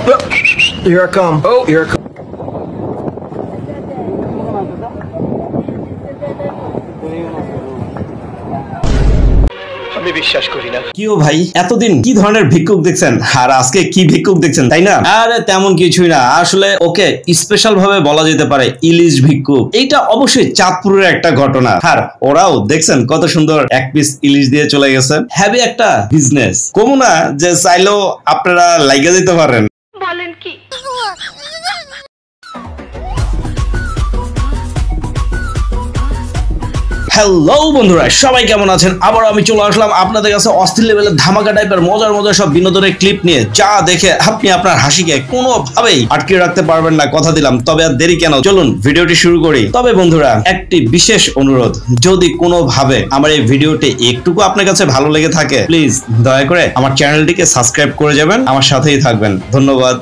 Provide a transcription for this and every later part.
Here I come. Oh, here I come. আমি বিশ্বাস করি না। কিও ভাই এতদিন কি ধরনের ভিক্ষুক দেখছেন আর আজকে কি ভিক্ষুক দেখছেন তাই না? আরে তেমন কিছুই না, আসলে ওকে স্পেশাল ভাবে বলা যেতে পারে ইলিশ ভিক্ষুক। এইটা অবশ্যই চাঁদপুরের একটা ঘটনা। আর ওরাও দেখছেন কত সুন্দর এক পিস ইলিশ দিয়ে চলে গেছে। হ্যাভি একটা বিজনেস। কমু না যে চাইলেও আপনারা লাইগা দিতে পারেন। বলেন কি? হ্যালো বন্ধুরা, সবাই কেমন আছেন? আবার আমি চলে আসলাম আপনাদের কাছে অস্থির লেভেলের ধামাকা টাইপের মজার সব বিনোদনের ক্লিপ নিয়ে, যা দেখে আপনি আপনার হাসিকে কোনোভাবেই আটকে রাখতে পারবেন না, কথা দিলাম। তবে আর দেরি কেন, চলুন ভিডিওটি শুরু করি। তবে বন্ধুরা, একটি বিশেষ অনুরোধ, যদি কোনোভাবে আমার এই ভিডিওটি একটুকু আপনার কাছে ভালো লেগে থাকে, প্লিজ দয়া করে আমার চ্যানেলটিকে সাবস্ক্রাইব করে যাবেন, আমার সাথেই থাকবেন। ধন্যবাদ।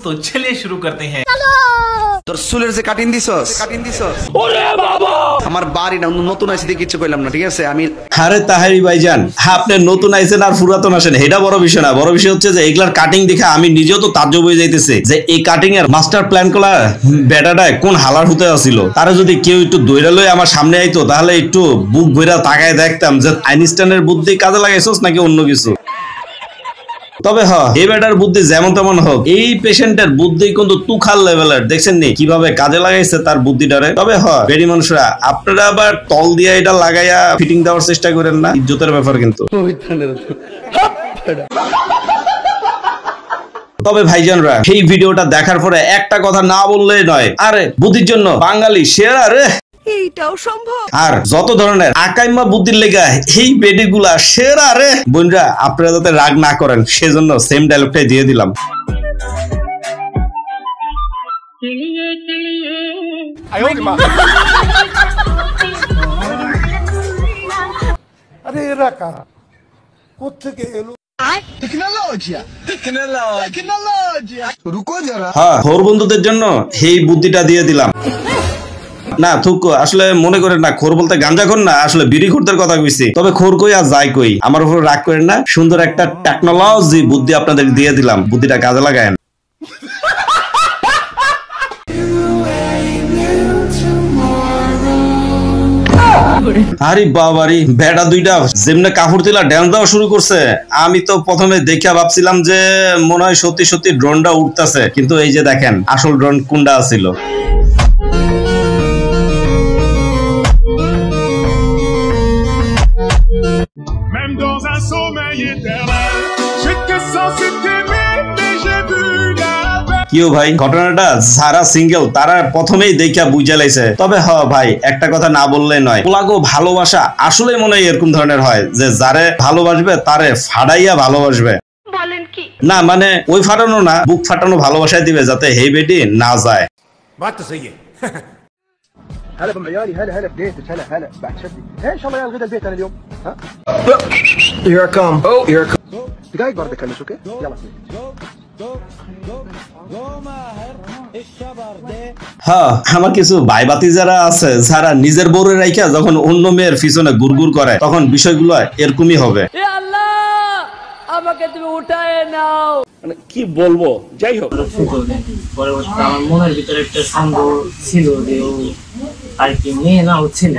तो चलिए शुरू करते हैं। তোর চুলের যে কাটিং দিছস ওরে বাবা, আমার বাড়ি না নতুন আইছে দেখি কিছু কইলাম না, ঠিক আছে? আমি আরে তাহেরি ভাইজান, আপনি নতুন আইছেন আর পুরাতন আসেন, এটা বড় বিষয় না। বড় বিষয় হচ্ছে যে এগুলার কাটিং দেখে আমি নিজেও তো তাজ্জব হয়ে যাইতেছি যে এই কাটিং এর মাস্টার প্ল্যান করা বেটাটায় কোন হালার হতে আসিল। তারা যদি কেউ একটু দৈরা লই আমার সামনে আইতো, তাহলে একটু বুক ভইরা তাকায় দেখতাম যে আইনস্টাইনের বুদ্ধি কাজে লাগাইছস নাকি অন্য কিছু। তবে এই বেটার বুদ্ধি যেমন তেমন হোক, এই পেশেন্টের বুদ্ধি কিন্তু তুখাল লেভেলের। দেখছেন নি কিভাবে কাজে লাগাইছে তার বুদ্ধিটারে। তবে বেডি মানুষরা, আপনারা আবার তল দিয়ে এটা লাগাইয়া ফিটিং দেওয়ার চেষ্টা করেন না, ইজ্জতের ব্যাপার কিন্তু। তবে ভাইজানরা, এই ভিডিওটা দেখার পরে একটা কথা না বললেই নয়, আরে বুদ্ধির জন্য বাঙালি সেরা রে, এইটাও সম্ভব। আর যত ধরনের আকাইমা বুদ্ধির লেগা এই বেডিগুলা সেরা রে। বোনরা, আপনারা যাতে রাগ না করেন সেজন্য সেম ডায়লগটাই দিয়ে দিলাম। আরে এরা কারা, কোত্থেকে এলো? খোর বন্ধুদের জন্য এই বুদ্ধিটা দিয়ে দিলাম। না থুক, আসলে মনে করেন না, খোর বলতে গাঞ্জা খোর না, আসলে বিড়ি খোরদের কথা কইছি। তবে খোর কই আর যাই কই, আমার উপর রাগ করেন না। সুন্দর একটা টেকনোলজি বুদ্ধি আপনাদের দিয়ে দিলাম, বুদ্ধিটা কাজে লাগায়েন। আরে বাবারি, বেটা দুইটা যেমনে কাপড় দিলা ড্যান্স দেওয়া শুরু করছে। আমি তো প্রথমে দেখা ভাবছিলাম যে মনে হয় সত্যি সত্যি ড্রোনটা উঠতেছে, কিন্তু এই যে দেখেন আসল ড্রোন কোনটা ছিল। কিও ভাই, ঘটনাটা যারা সিঙ্গেল তারা প্রথমেই দেখা বুঝা লাইছে। তবে ভাই, একটা কথা না বললে নয়, পোলাগো ভালোবাসা আসলে মনে হয় এরকম ধরনের হয় যে যারে ভালোবাসবে তারে ফাড়াইয়া ভালোবাসবে। বলেন কি? না মানে ওই ফাটানো না, বুক ফাটানো ভালোবাসায় দিবে যাতে হেই বেডি না যায়। বাত তো সহি هلا بعيالي، هلا ببيتك، هلا بعد شدي. ايه ان شاء الله يا الغدا البيت انا اليوم. ها Here I come. Oh, here I come. دقايق برضه كلمش، اوكي؟ يلا আমার কিছু ভাইবাতি যারা আছে, যারা নিজের বউরে রাইখা যখন অন্য মেয়ের পিছনে গুড়গুড় করে, তখন বিষয়গুলো এরকমই হবে। আমাকে তুমি উঠায় নাও, মানে কি বলবো, যাই হোক। পরবর্তীতে আমার মনের ভিতরে একটা সন্দেহ ছিল যে ও আর কি মেয়ে না হচ্ছিল।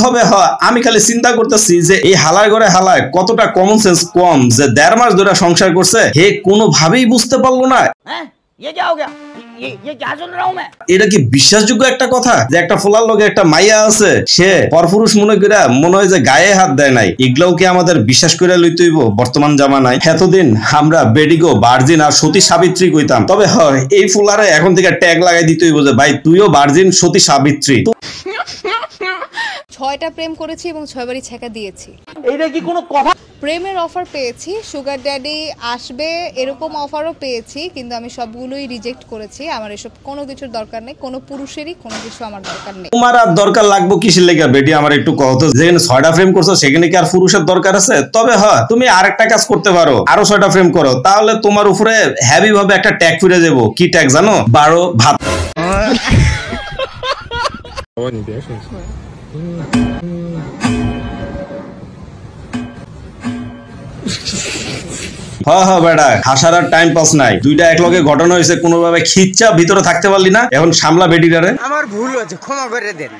তবে আমি খালি চিন্তা করতেছি যে এই হালার ঘরে হালায় কতটা কমন সেন্স কম, যে 1.5 মাস ধরে সংসার করছে, হে কোনোভাবেই বুঝতে পারলো না। এটা কি বিশ্বাসযোগ্য একটা কথা যে একটা ফোলার লগে একটা মাইয়া আছে, সে পরপুরুষ মনে করে মনে হয় যে গায়ে হাত দেয় নাই? এগুলাও কি আমাদের বিশ্বাস করে লইতে হইব বর্তমান জামানায়? এতদিন আমরা বেডিগো, ভার্জিন আর সতী সাবিত্রী কইতাম। তবে এই ফুলারে এখন থেকে ট্যাগ লাগাই দিতে হইব যে ভাই তুইও ভার্জিন, সতী সাবিত্রী। 6টা প্রেম করেছি এবং 6 বারই ছেকা দিয়েছি। এইটা কি কোনো কথা? প্রেমের অফার পেয়েছি, সুগার ড্যাডি আসবে এরকম অফারও পেয়েছি, কিন্তু আমি সবগুলোই রিজেক্ট করেছি। আমার এসব কোনো কিছুর দরকার নেই, কোনো পুরুষেরই কোনো কিছু আমার দরকার নেই। তোমার আর দরকার লাগবো কিসের লেগে বেটি? আমার একটু কত, যেখানে 6টা ফ্রেম করছো সেখানে কি আর পুরুষের দরকার আছে? তবে তুমি আরেকটা কাজ করতে পারো, আরো 6টা ফ্রেম করো, তাহলে তোমার উপরে হেভি ভাবে একটা ট্যাগ ফিরে যাবো। কি ট্যাগ জানো? 12 ভাত। হ্যাঁ বেটা, হাসার আর টাইম পাস নাই। দুইটা একলগে ঘটনা হয়েছে, কোনোভাবে খিচ্চা ভিতরে থাকতে পারলি না, এখন সামলা বেটিটারে। আমার ভুল হয়েছে, ক্ষমা করে দেন।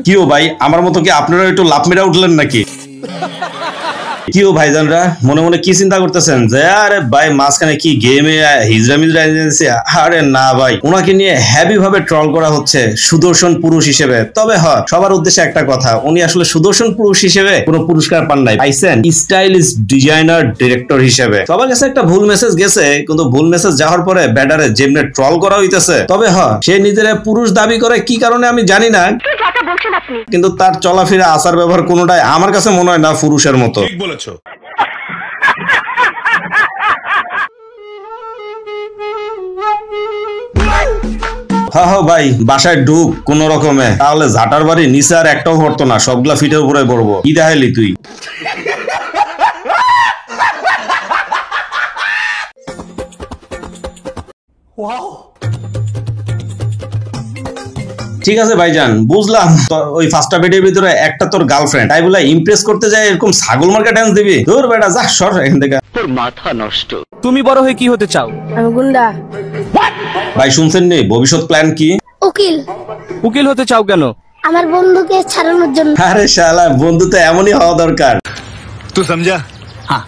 কিও ভাই, আমার মতো কি আপনারা একটু লাভ মেরা উঠলেন নাকি? কিও ভাইজানরা, মনে মনে কি চিন্তা করতেছেন যে আরে ভাই মাঝখানে কি গেমে হিজরা মিজরা? আরে না ভাই, ওনাকে নিয়ে হেভি ভাবে ট্রল করা হচ্ছে সুদর্শন পুরুষ হিসেবে। তবে হ্যাঁ, সবার উদ্দেশ্যে একটা কথা, উনি আসলে সুদর্শন পুরুষ হিসেবে কোনো পুরস্কার পান নাই, পাইছেন স্টাইলিশ ডিজাইনার ডিরেক্টর হিসেবে। সবার কাছে একটা ভুল মেসেজ গেছে, কিন্তু ভুল মেসেজ যাওয়ার পরে ব্যাটারে যেমনে ট্রল করা হইতেছে। তবে হ্যাঁ, সে নিজের পুরুষ দাবি করে কি কারণে আমি জানি না, কিন্তু তার চলাফেরা আচার ব্যবহার কোনোটাই আমার কাছে মনে হয় না পুরুষের মতো। ঠিক বলেছো। হ্যাঁ ভাই, বাসায় ঢুক কোন রকমে, তাহলে ঝাটার বাড়ি নিচে আর একটাও পড়তো না, সবগুলা ফিটের উপরে পড়বো। কি দেখাইলি তুই? ঠিক আছে ভাইজান, বুঝলাম ওই ফার্স্ট বেডের ভিতরে একটা তোর গার্লফ্রেন্ড, তাই বলে ইমপ্রেস করতে যায় এরকম ছাগল মার্কা ডান্স দিবি? তোর বেটা যা, সর এখান থেকে। তোর মাথা নষ্ট। তুমি বড় হয়ে কি হতে চাও? আমি গুন্ডা। ভাই শুনছেন নি, ভবিষ্যৎ প্ল্যান কি? উকিল। উকিল হতে চাও কেন? আমার বন্ধুকে ছাড়ানোর জন্য। আরে শালা, বন্ধু তো এমনই হওয়া দরকার। तू समझा? हाँ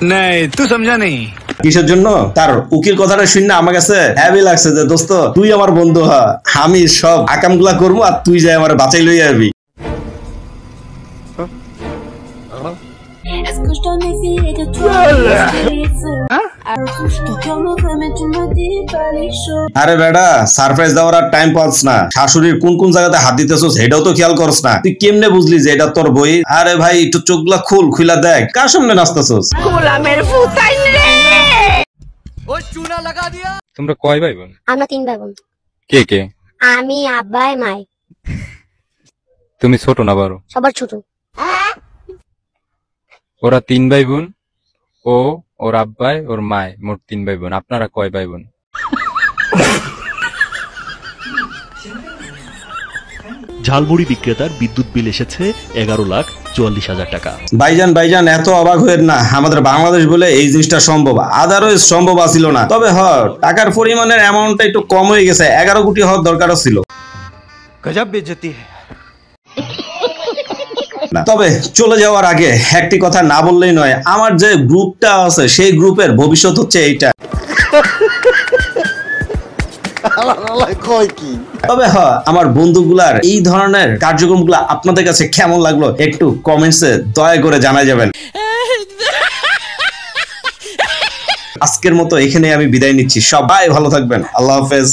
नहीं तू समझा नहीं। কিসের জন্য? তার উকিল কথাটা শুনে আমার কাছে হ্যাভি লাগছে যে দোস্ত তুই আমার বন্ধু হ, আমি সব আকামগুলা করবো আর তুই যাই আমার বাঁচাই লই যাবি। আরে বেটা, সারপ্রাইজ দেওয়ার আর টাইম পাস না, শাশুড়ির কোন কোন জায়গাতে হাত দিতেছস এটাও তো খেয়াল করছ না। তুই কেমনে বুঝলি যে এটা তোর বই? আরে ভাই, একটু চোখগুলা খুলা দেখ, কার সামনে নাচতেছস? তোমরা কয় ভাই বোন? আমরা 3 ভাই বোন। কে কে? আমি, আব্বাই, মাই। তুমি ছোট না বড়? সবার ছোট। ওরা 3 ভাই বোন, ও ওর আব্বাই ওর মায়, মোট 3 ভাই বোন। আপনারা কয় ভাই বোন? ঝালমুড়ি বিক্রেতার বিদ্যুৎ বিল এসেছে 11,44,000 টাকা। ভাইজান এত অবাক হয়েন না, আমাদের বাংলাদেশ বলে এই জিনিসটা সম্ভব, আদারওয়াইজ সম্ভব আছিল না। তবে হ্যাঁ, টাকার পরিমাণের অ্যামাউন্টটা একটু কম হয়ে গেছে, 11 কোটি হওয়ার দরকারও ছিল। গজব বেজতি। তবে চলে যাওয়ার আগে একটি কথা না বললেই নয়, আমার যে গ্রুপটা আছে সেই গ্রুপের ভবিষ্যৎ হচ্ছে এইটা। তবে হ্যাঁ, আমার বন্ধুগুলার এই ধরনের কার্যক্রমগুলো আপনাদের কাছে কেমন লাগলো একটু কমেন্টসে দয়া করে জানা যাবেন। আজকের মতো এখানে আমি বিদায় নিচ্ছি, সবাই ভালো থাকবেন, আল্লাহ হাফেজ।